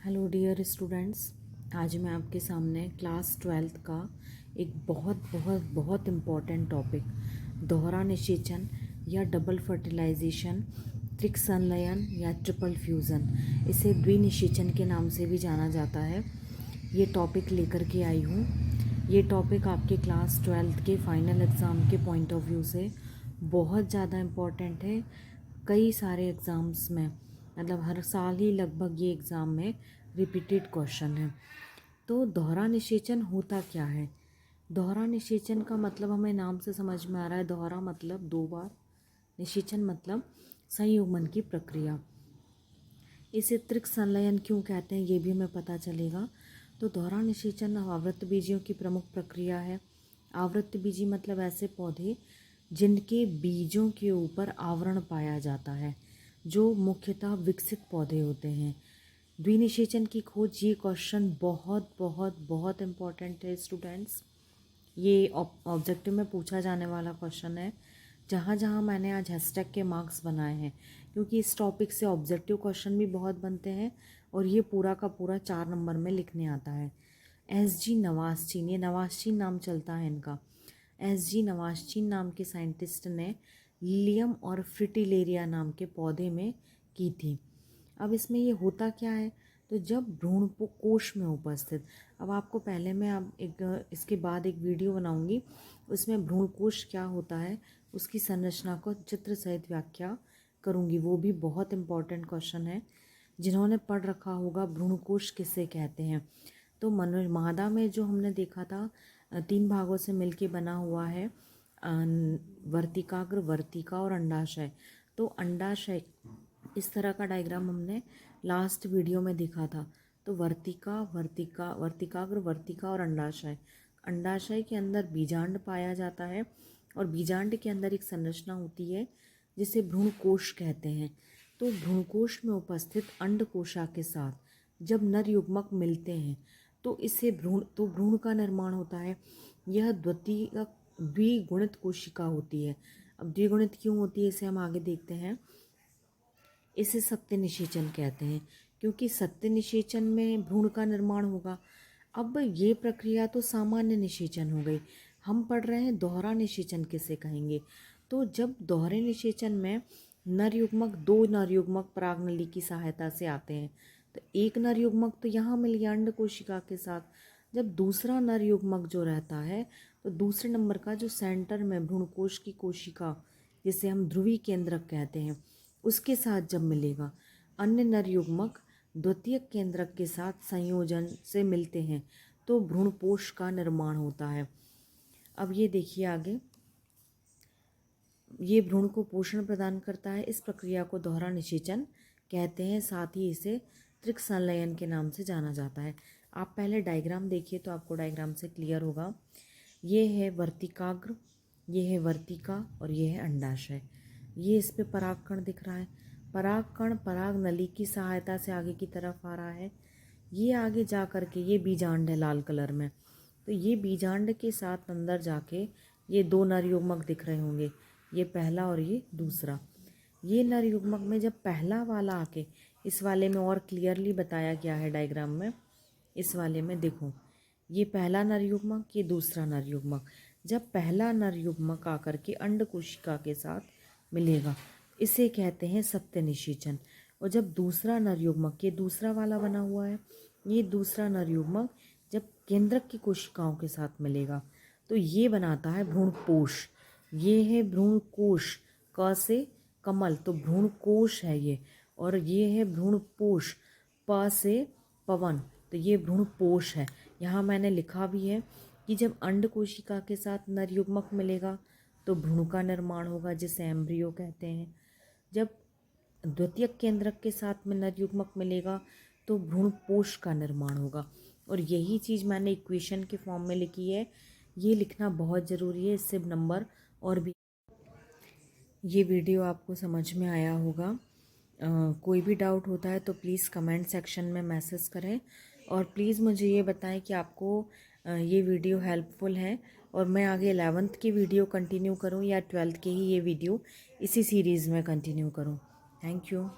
Hello dear students, आज मैं आपके सामने क्लास 12th का एक बहुत बहुत बहुत इम्पॉर्टेंट टॉपिक दोहरा निषेचन या डबल फर्टिलाइजेशन, त्रिक संलयन या ट्रिपल फ्यूज़न, इसे द्विनिषेचन के नाम से भी जाना जाता है। ये टॉपिक लेकर के आई हूँ। ये टॉपिक आपके क्लास 12th के फाइनल एग्ज़ाम के पॉइंट ऑफ व्यू से बहुत ज़्यादा इम्पॉर्टेंट है। कई सारे एग्ज़ाम्स में, मतलब हर साल ही लगभग ये एग्ज़ाम में रिपीटेड क्वेश्चन है। तो दोहरा निषेचन होता क्या है? दोहरा निषेचन का मतलब हमें नाम से समझ में आ रहा है। दोहरा मतलब दो बार, निषेचन मतलब संयुग्मन की प्रक्रिया। इसे त्रिक संलयन क्यों कहते हैं ये भी हमें पता चलेगा। तो दोहरा निषेचन आवृत्त बीजियों की प्रमुख प्रक्रिया है। आवृत्त बीजी मतलब ऐसे पौधे जिनके बीजों के ऊपर आवरण पाया जाता है, जो मुख्यतः विकसित पौधे होते हैं। द्विनिषेचन की खोज, ये क्वेश्चन बहुत बहुत बहुत इम्पॉर्टेंट है स्टूडेंट्स। ये ऑब्जेक्टिव में पूछा जाने वाला क्वेश्चन है। जहाँ जहाँ मैंने आज हैशटैग के मार्क्स बनाए हैं, क्योंकि इस टॉपिक से ऑब्जेक्टिव क्वेश्चन भी बहुत बनते हैं और ये पूरा का पूरा 4 नंबर में लिखने आता है। एस.जी. नवास्चीन, ये नवास्चीन नाम चलता है इनका। एस.जी. नवास्चीन नाम के साइंटिस्ट ने लिलियम और फ्रिटिलेरिया नाम के पौधे में की थी। अब इसमें ये होता क्या है? तो जब भ्रूण कोश में उपस्थित, अब आपको पहले मैं अब इसके बाद एक वीडियो बनाऊंगी, उसमें भ्रूण कोश क्या होता है उसकी संरचना को चित्र सहित व्याख्या करूंगी। वो भी बहुत इम्पॉर्टेंट क्वेश्चन है। जिन्होंने पढ़ रखा होगा भ्रूण कोश किसे कहते हैं। तो मनुष्य मादा में जो हमने देखा था 3 भागों से मिलके बना हुआ है, वर्तिकाग्र, वर्तिका और अंडाशय। तो अंडाशय, इस तरह का डायग्राम हमने लास्ट वीडियो में देखा था। तो वर्तिका, वर्तिका, वर्तिकाग्र, वर्तिका और अंडाशय। अंडाशय के अंदर बीजांड पाया जाता है और बीजांड के अंदर एक संरचना होती है जिसे भ्रूणकोश कहते हैं। तो भ्रूणकोश में उपस्थित अंडकोशा के साथ जब नर युग्मक मिलते हैं तो इससे भ्रूण का निर्माण होता है। यह द्विगुणित कोशिका होती है। अब द्विगुणित क्यों होती है इसे हम आगे देखते हैं। इसे सत्य निषेचन कहते हैं, क्योंकि सत्य निषेचन में भ्रूण का निर्माण होगा। अब ये प्रक्रिया तो सामान्य निषेचन हो गई। हम पढ़ रहे हैं दोहरा निषेचन किसे कहेंगे। तो जब दोहरे निषेचन में नर युग्मक, 2 नर युग्मक परागनली की सहायता से आते हैं, तो एक नर युग्मक तो यहाँ मिल गया अंड कोशिका के साथ। जब दूसरा नर युग्मक जो रहता है, तो दूसरे नंबर का जो सेंटर में भ्रूणकोश की कोशिका, जिसे हम ध्रुवी केंद्रक कहते हैं, उसके साथ जब मिलेगा, अन्य नर युग्मक द्वितीयक केंद्रक के साथ संयोजन से मिलते हैं तो भ्रूणपोष का निर्माण होता है। अब ये देखिए आगे, ये भ्रूण को पोषण प्रदान करता है। इस प्रक्रिया को दोहरा निषेचन कहते हैं। साथ ही इसे त्रिक संलयन के नाम से जाना जाता है। आप पहले डायग्राम देखिए तो आपको डायग्राम से क्लियर होगा। ये है वर्तिकाग्र, ये है वर्तिका और ये है अंडाशय। ये इस पे परागकण दिख रहा है। परागकण पराग नली की सहायता से आगे की तरफ आ रहा है। ये आगे जा कर के ये बीजांड है लाल कलर में। तो ये बीजांड के साथ अंदर जाके ये 2 नर युग्मक दिख रहे होंगे, ये पहला और ये दूसरा। ये नर युग्मक में जब पहला वाला आके, इस वाले में और क्लियरली बताया गया है डायग्राम में, इस वाले में देखो, ये पहला नर युग्मक, ये दूसरा नर युग्मक। जब पहला नर युग्मक आकर के अंड कोशिका के साथ मिलेगा, इसे कहते हैं सत्य निषेचन। और जब दूसरा नर युग्मक, ये दूसरा वाला बना हुआ है, ये दूसरा नर युग्मक जब केंद्रक की कोशिकाओं के साथ मिलेगा तो ये बनाता है भ्रूणपोष। ये है भ्रूणकोश, क से कमल, तो भ्रूणकोश है ये। और ये है भ्रूणपोष, प से पवन, तो ये भ्रूणपोष है। यहाँ मैंने लिखा भी है कि जब अंड कोशिका के साथ नर युग्मक मिलेगा तो भ्रूण का निर्माण होगा, जिसे एम्ब्रियो कहते हैं। जब द्वितीयक केंद्रक के साथ में नर युग्मक मिलेगा तो भ्रूणपोष का निर्माण होगा। और यही चीज़ मैंने इक्वेशन के फॉर्म में लिखी है। ये लिखना बहुत ज़रूरी है, इससे नंबर और भी। ये वीडियो आपको समझ में आया होगा। कोई भी डाउट होता है तो प्लीज़ कमेंट सेक्शन में मैसेज करें और प्लीज़ मुझे ये बताएं कि आपको ये वीडियो हेल्पफुल है और मैं आगे 11th की वीडियो कंटिन्यू करूं या 12th के ही ये वीडियो इसी सीरीज़ में कंटिन्यू करूं। Thank you.